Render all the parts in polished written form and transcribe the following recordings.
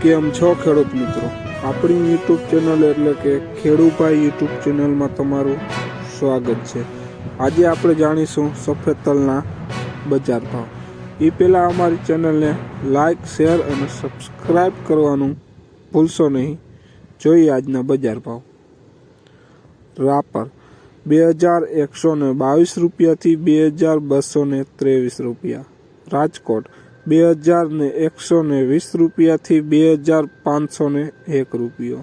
કેમ છો ખેડૂત મિત્રો? આપણી યુટ્યુબ ચેનલ એટલે કે ખેડૂભાઈ યુટ્યુબ ચેનલમાં તમારું સ્વાગત છે। આજે આપણે જાણીશું સફેદ તલના બજાર ભાવ। એ પહેલાં અમારી ચેનલને લાઇક, શેર અને સબસ્ક્રાઈબ કરવાનું ભૂલશો નહીં। જોઈએ આજના બજાર ભાવ। રાપર 2122 રૂપિયાથી 2223 રૂપિયા। રાજકોટ 2120 રૂપિયાથી 2501 રૂપિયો।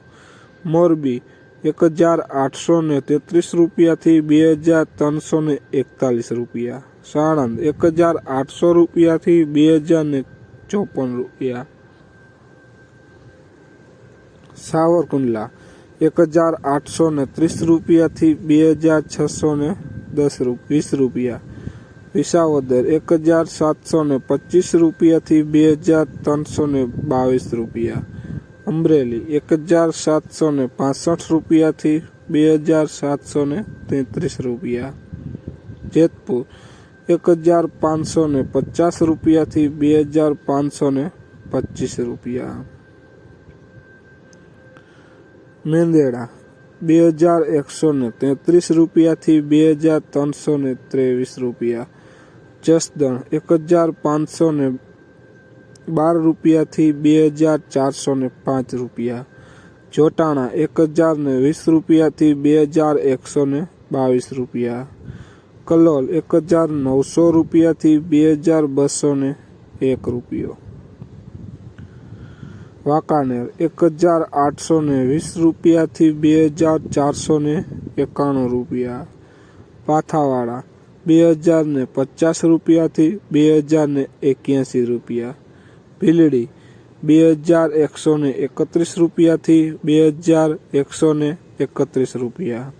મોરબી 1833 રૂપિયાથી 2341 રૂપિયા। સાણંદ 1800 રૂપિયાથી 2054 રૂપિયા। સાવરકુંડલા 1830 રૂપિયાથી 2620 રૂપિયા। વિસાવદર 1725 રૂપિયાથી 2322 રૂપિયા। અમરેલી 1765 રૂપિયાથી 2733 રૂપિયા। જેતપુર 1550 રૂપિયાથી 2525 રૂપિયા। મેંદેડા 2133 રૂપિયાથી 2323 રૂપિયા। જસદણ 1512 રૂપિયાથી 2405 રૂપિયા। જોટાણા 1020 રૂપિયાથી 2122 રૂપિયા। કલોલ 1900 રૂપિયાથી 2201 રૂપિયો। વાંકાનેર 1820 રૂપિયાથી 2491 રૂપિયા। પાથાવાડા 2050 રૂપિયાથી 2081 રૂપિયા। ભીલડી 2131 રૂપિયાથી 2131 રૂપિયા।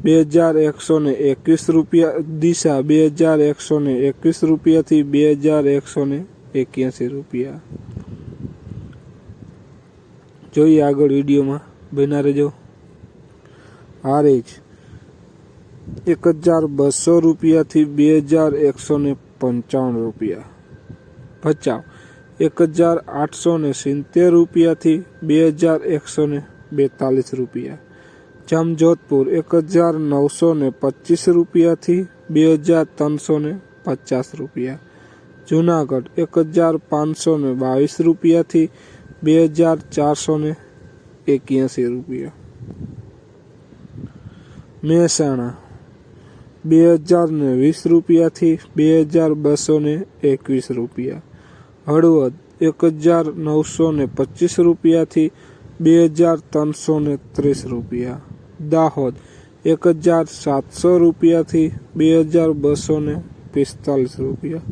2121 રૂપિયા। ડીસા 2121 રૂપિયાથી 2181 રૂપિયા। જોઈએ આગળ વિડીયોમાં બન્યા રહેજો। હારીજ 1200 રૂપિયાથી 2155 રૂપિયા। ભચાઉ 1870 રૂપિયાથી 2142 રૂપિયા। જામજોધપુર 1925 રૂપિયાથી 2350 રૂપિયા। જુનાગઢ 1522 રૂપિયાથી 2481 રૂપિયા। મહેસાણા 2020 રૂપિયાથી 2221 રૂપિયા। હળવદ 1925 રૂપિયાથી 2330 રૂપિયા। દાહોદ 1700 રૂપિયાથી 2245 રૂપિયા।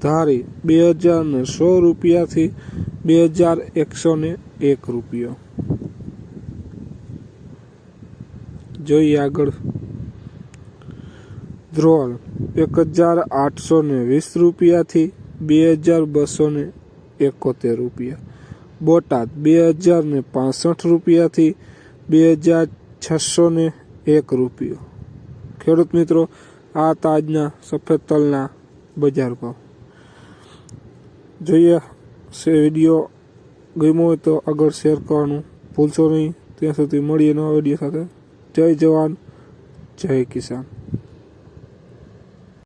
ધારી 2100 રૂપિયાથી 2101 રૂપિયો। જોઈએ આગળ। ધ્રોલ 1820 રૂપિયાથી 2271 રૂપિયા। બોટાદ 2065 રૂપિયાથી 2601 રૂપિયો। ખેડૂત મિત્રો, આ હતા આજના સફેદ તલના બજાર ભાવ। જોઈએ વિડીયો ગમ્યો હોય તો આગળ શેર કરવાનું ભૂલશો નહીં। ત્યાં સુધી મળીએ નવા વિડીયો સાથે। જય જવાન, જય કિસાન।